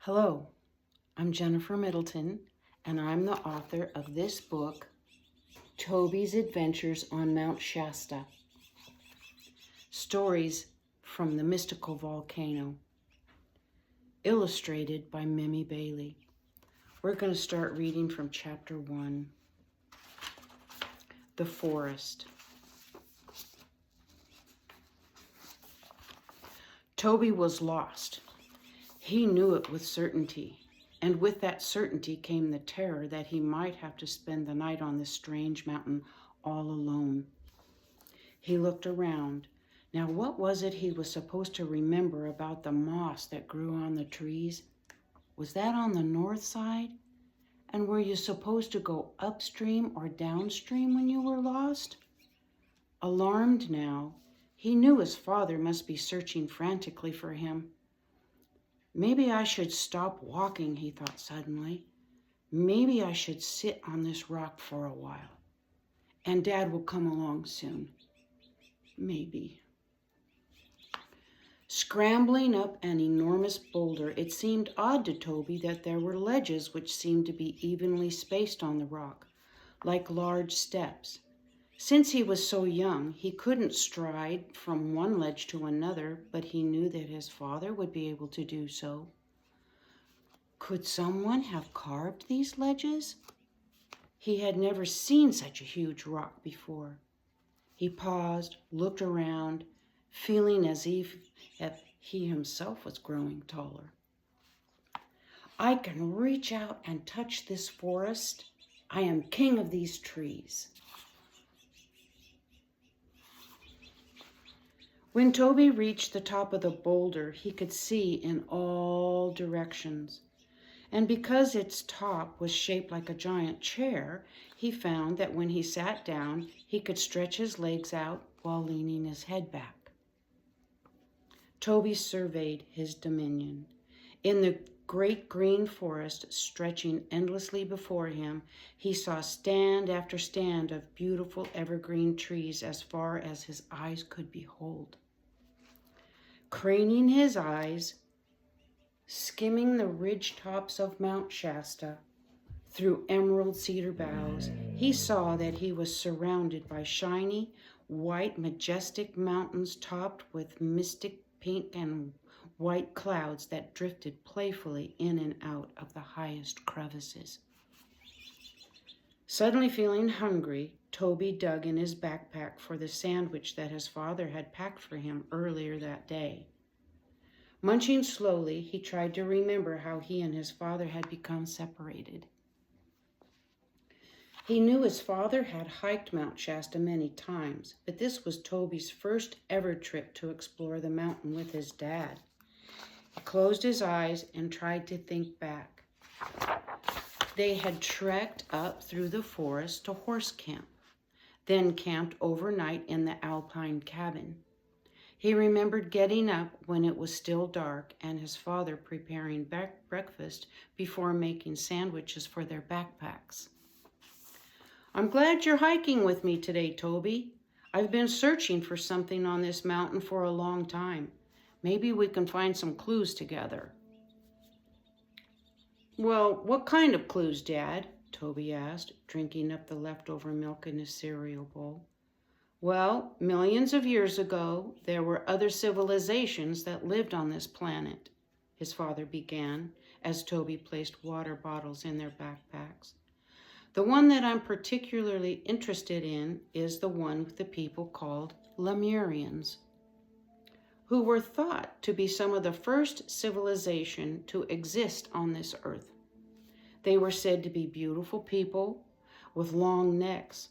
Hello, I'm Jennifer Middleton, and I'm the author of this book, Toby's Adventures on Mount Shasta, Stories from the Mystical Volcano, illustrated by Mimi Bailey. We're going to start reading from Chapter 1, The Forest. Toby was lost. He knew it with certainty, and with that certainty came the terror that he might have to spend the night on this strange mountain all alone. He looked around. Now, what was it he was supposed to remember about the moss that grew on the trees? Was that on the north side? And were you supposed to go upstream or downstream when you were lost? Alarmed now, he knew his father must be searching frantically for him. Maybe I should stop walking, he thought suddenly. Maybe I should sit on this rock for a while, and Dad will come along soon. Maybe. Scrambling up an enormous boulder, it seemed odd to Toby that there were ledges which seemed to be evenly spaced on the rock, like large steps. Since he was so young, he couldn't stride from one ledge to another, but he knew that his father would be able to do so. Could someone have carved these ledges? He had never seen such a huge rock before. He paused, looked around, feeling as if he himself was growing taller. I can reach out and touch this forest. I am king of these trees. When Toby reached the top of the boulder, he could see in all directions. And because its top was shaped like a giant chair, he found that when he sat down, he could stretch his legs out while leaning his head back. Toby surveyed his dominion. In the great green forest stretching endlessly before him, he saw stand after stand of beautiful evergreen trees as far as his eyes could behold. Craning his eyes, skimming the ridge tops of Mount Shasta, through emerald cedar boughs, he saw that he was surrounded by shiny, white, majestic mountains topped with mystic pink and white clouds that drifted playfully in and out of the highest crevices. Suddenly feeling hungry, Toby dug in his backpack for the sandwich that his father had packed for him earlier that day. Munching slowly, he tried to remember how he and his father had become separated. He knew his father had hiked Mount Shasta many times, but this was Toby's first ever trip to explore the mountain with his dad. He closed his eyes and tried to think back. They had trekked up through the forest to horse camp, then camped overnight in the alpine cabin. He remembered getting up when it was still dark and his father preparing breakfast before making sandwiches for their backpacks. I'm glad you're hiking with me today, Toby. I've been searching for something on this mountain for a long time. Maybe we can find some clues together. Well, what kind of clues, Dad? Toby asked, drinking up the leftover milk in his cereal bowl. Well, millions of years ago, there were other civilizations that lived on this planet, his father began, as Toby placed water bottles in their backpacks. The one that I'm particularly interested in is the one with the people called Lemurians, who were thought to be some of the first civilization to exist on this earth. They were said to be beautiful people with long necks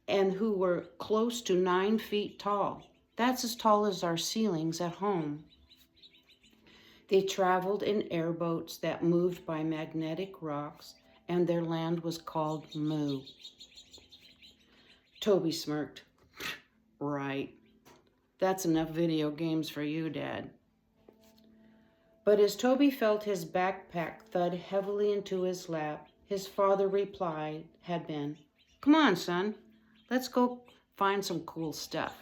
and who were close to 9 feet tall. That's as tall as our ceilings at home. They traveled in airboats that moved by magnetic rocks, and their land was called Mu. Toby smirked. Right. That's enough video games for you, Dad. But as Toby felt his backpack thud heavily into his lap, his father reply had been, Come on, son. Let's go find some cool stuff.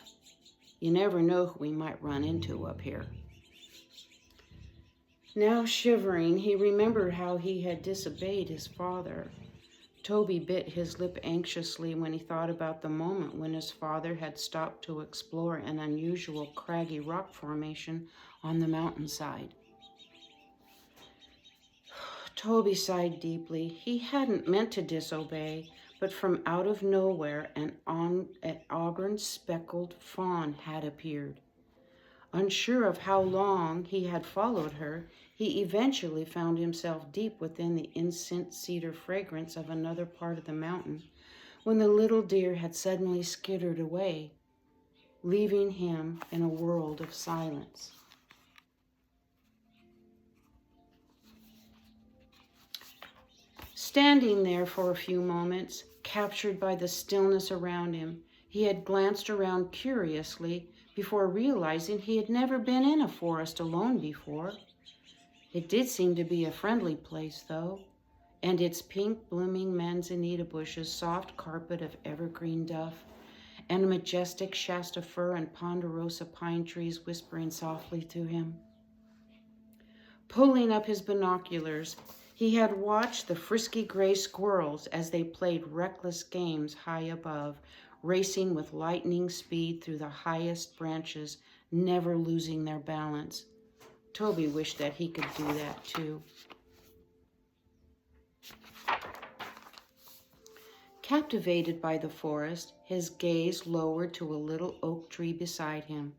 You never know who we might run into up here. Now shivering, he remembered how he had disobeyed his father. Toby bit his lip anxiously when he thought about the moment when his father had stopped to explore an unusual craggy rock formation on the mountainside. Toby sighed deeply. He hadn't meant to disobey, but from out of nowhere an auburn-speckled fawn had appeared. Unsure of how long he had followed her, he eventually found himself deep within the incense cedar fragrance of another part of the mountain when the little deer had suddenly skittered away, leaving him in a world of silence. Standing there for a few moments, captured by the stillness around him, he had glanced around curiously before realizing he had never been in a forest alone before. It did seem to be a friendly place, though, and its pink blooming manzanita bushes, soft carpet of evergreen duff, and majestic Shasta fir and ponderosa pine trees whispering softly to him. Pulling up his binoculars, he had watched the frisky gray squirrels as they played reckless games high above, racing with lightning speed through the highest branches, never losing their balance. Toby wished that he could do that too. Captivated by the forest, his gaze lowered to a little oak tree beside him.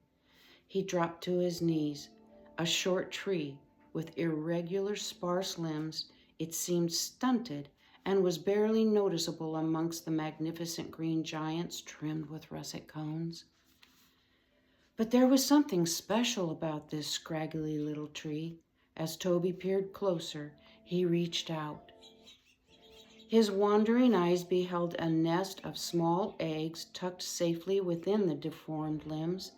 He dropped to his knees. A short tree with irregular, sparse limbs, it seemed stunted and was barely noticeable amongst the magnificent green giants trimmed with russet cones. But there was something special about this scraggly little tree. As Toby peered closer, he reached out. His wandering eyes beheld a nest of small eggs tucked safely within the deformed limbs,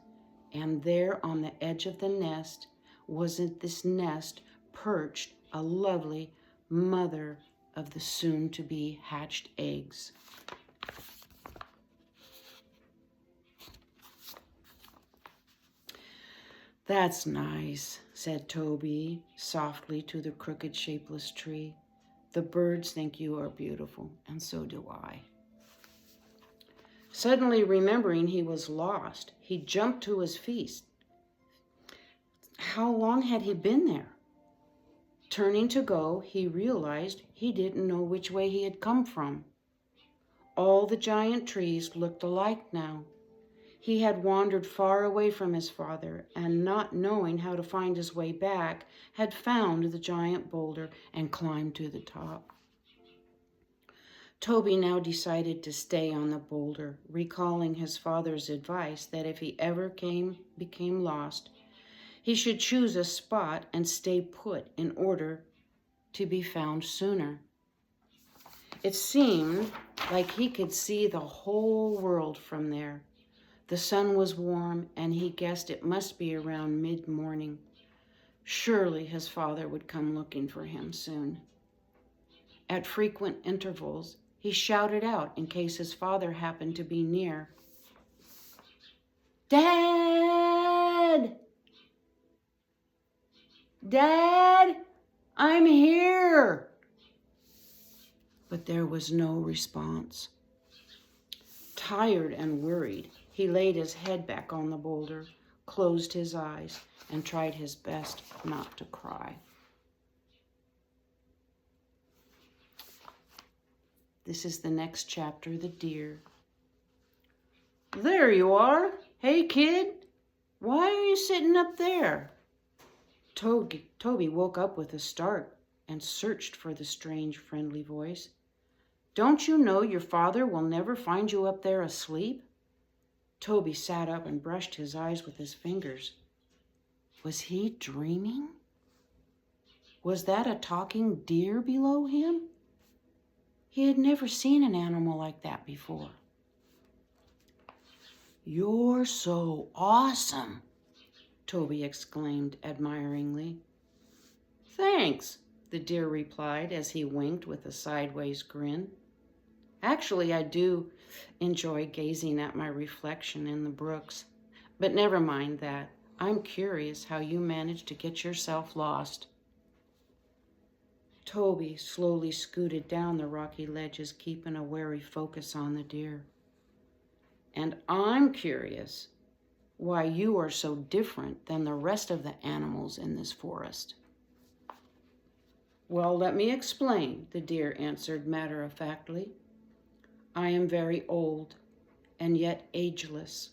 and there on the edge of the nest wasn't this nest perched a lovely mother of the soon-to-be hatched eggs. "That's nice," said Toby softly to the crooked, shapeless tree. "The birds think you are beautiful, and so do I." Suddenly remembering he was lost, he jumped to his feet. How long had he been there? Turning to go, he realized he didn't know which way he had come from. All the giant trees looked alike now. He had wandered far away from his father, and not knowing how to find his way back, had found the giant boulder and climbed to the top. Toby now decided to stay on the boulder, recalling his father's advice that if he ever became lost, he should choose a spot and stay put in order to be found sooner. It seemed like he could see the whole world from there. The sun was warm, and he guessed it must be around mid-morning. Surely his father would come looking for him soon. At frequent intervals, he shouted out in case his father happened to be near. "Dad! Dad, I'm here!" But there was no response. Tired and worried, he laid his head back on the boulder, closed his eyes, and tried his best not to cry. This is the next chapter, The Deer. "There you are. Hey, kid, why are you sitting up there?" Toby woke up with a start and searched for the strange, friendly voice. "Don't you know your father will never find you up there asleep?" Toby sat up and brushed his eyes with his fingers. Was he dreaming? Was that a talking deer below him? He had never seen an animal like that before. "You're so awesome," Toby exclaimed admiringly. "Thanks," the deer replied as he winked with a sideways grin. "Actually, I do enjoy gazing at my reflection in the brooks. But never mind that. I'm curious how you managed to get yourself lost." Toby slowly scooted down the rocky ledges, keeping a wary focus on the deer. And I'm curious why you are so different than the rest of the animals in this forest. Well, let me explain, the deer answered matter-of-factly. I am very old and yet ageless.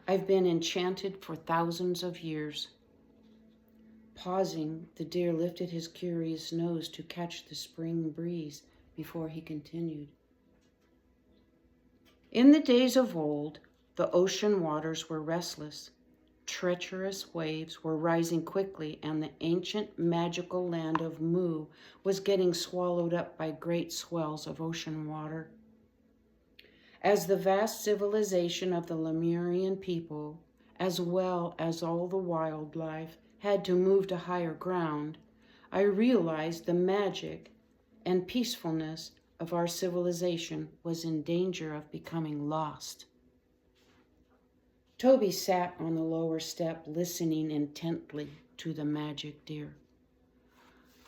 I've been enchanted for thousands of years. Pausing, the deer lifted his curious nose to catch the spring breeze before he continued. In the days of old, the ocean waters were restless. Treacherous waves were rising quickly, and the ancient magical land of Mu was getting swallowed up by great swells of ocean water. As the vast civilization of the Lemurian people, as well as all the wildlife, had to move to higher ground, I realized the magic and peacefulness of our civilization was in danger of becoming lost. Toby sat on the lower step, listening intently to the magic deer.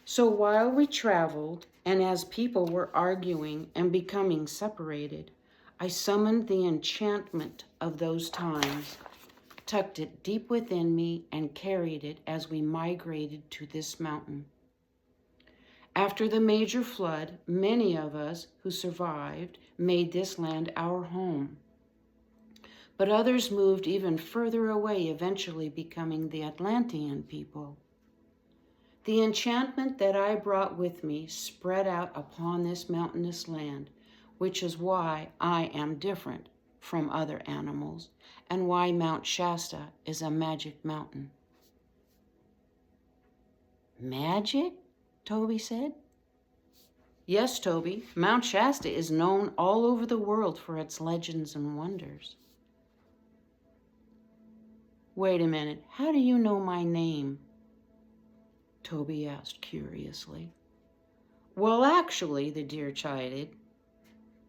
So while we traveled, and as people were arguing and becoming separated, I summoned the enchantment of those times, tucked it deep within me, and carried it as we migrated to this mountain. After the major flood, many of us who survived made this land our home. But others moved even further away, eventually becoming the Atlantean people. The enchantment that I brought with me spread out upon this mountainous land, which is why I am different from other animals and why Mount Shasta is a magic mountain. Magic? Toby said. Yes, Toby, Mount Shasta is known all over the world for its legends and wonders. Wait a minute, how do you know my name? Toby asked curiously. Well, actually, the deer chided.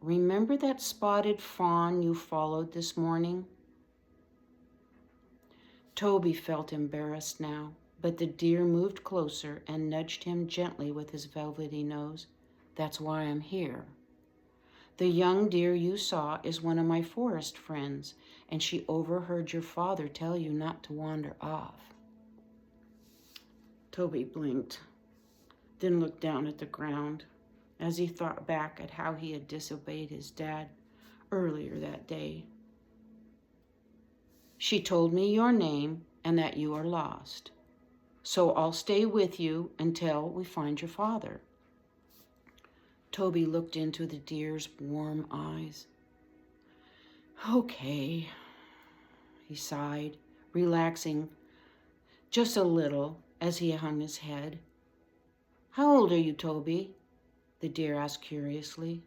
Remember that spotted fawn you followed this morning? Toby felt embarrassed now, but the deer moved closer and nudged him gently with his velvety nose. That's why I'm here. The young deer you saw is one of my forest friends, and she overheard your father tell you not to wander off. Toby blinked, then looked down at the ground as he thought back at how he had disobeyed his dad earlier that day. She told me your name and that you are lost, so I'll stay with you until we find your father. Toby looked into the deer's warm eyes. Okay, he sighed, relaxing just a little as he hung his head. How old are you, Toby? The deer asked curiously.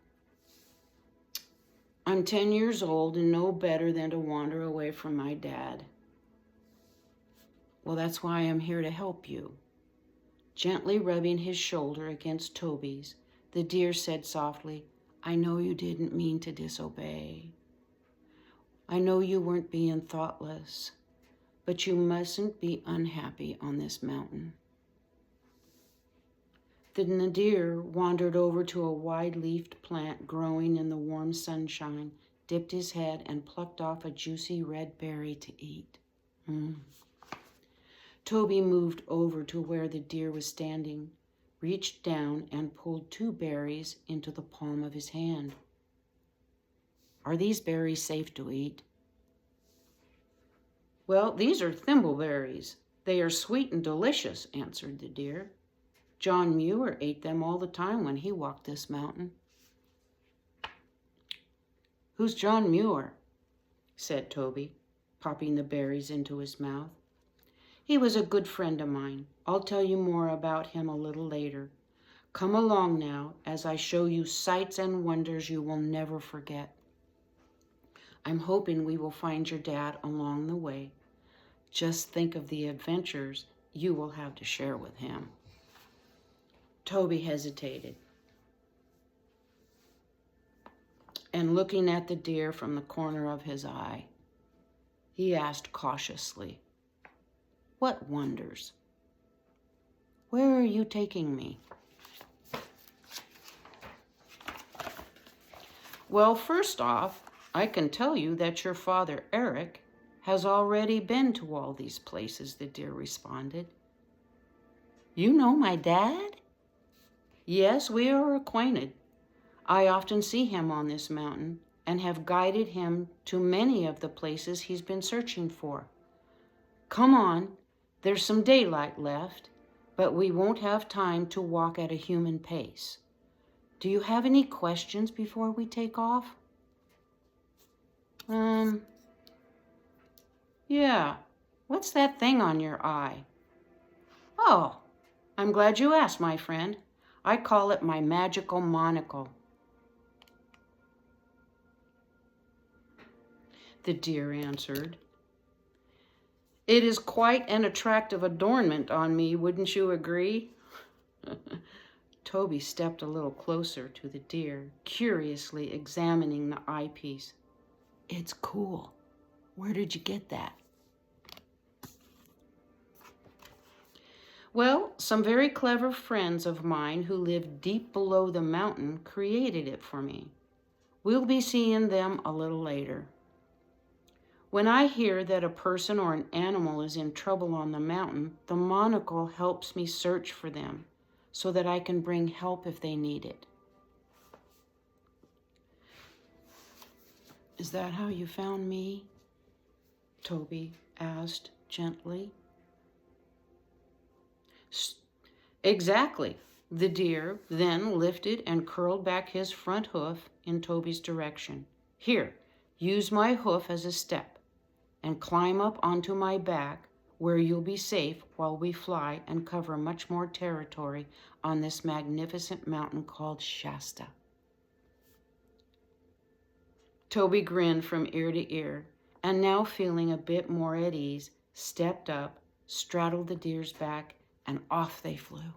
I'm 10 years old and know better than to wander away from my dad. Well, that's why I'm here to help you. Gently rubbing his shoulder against Toby's, the deer said softly, I know you didn't mean to disobey. I know you weren't being thoughtless, but you mustn't be unhappy on this mountain. Then the deer wandered over to a wide-leafed plant growing in the warm sunshine, dipped his head, and plucked off a juicy red berry to eat. Toby moved over to where the deer was standing, reached down, and pulled 2 berries into the palm of his hand. Are these berries safe to eat? Well, these are thimbleberries. They are sweet and delicious, answered the deer. John Muir ate them all the time when he walked this mountain. Who's John Muir? Said Toby, popping the berries into his mouth. He was a good friend of mine. I'll tell you more about him a little later. Come along now as I show you sights and wonders you will never forget. I'm hoping we will find your dad along the way. Just think of the adventures you will have to share with him. Toby hesitated, and looking at the deer from the corner of his eye, he asked cautiously, What wonders? Where are you taking me? Well, first off, I can tell you that your father, Eric, has already been to all these places, the deer responded. You know my dad? Yes, we are acquainted. I often see him on this mountain and have guided him to many of the places he's been searching for. Come on, there's some daylight left, but we won't have time to walk at a human pace. Do you have any questions before we take off? Yeah. What's that thing on your eye? Oh, I'm glad you asked, my friend. I call it my magical monocle. The deer answered. It is quite an attractive adornment on me, wouldn't you agree? Toby stepped a little closer to the deer, curiously examining the eyepiece. It's cool. Where did you get that? Well, some very clever friends of mine who live deep below the mountain created it for me. We'll be seeing them a little later. When I hear that a person or an animal is in trouble on the mountain, the monocle helps me search for them so that I can bring help if they need it. Is that how you found me? Toby asked gently. Exactly. The deer then lifted and curled back his front hoof in Toby's direction. Here, use my hoof as a step and climb up onto my back where you'll be safe while we fly and cover much more territory on this magnificent mountain called Shasta. Toby grinned from ear to ear, and now feeling a bit more at ease, stepped up, straddled the deer's back, and off they flew.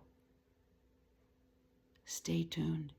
Stay tuned.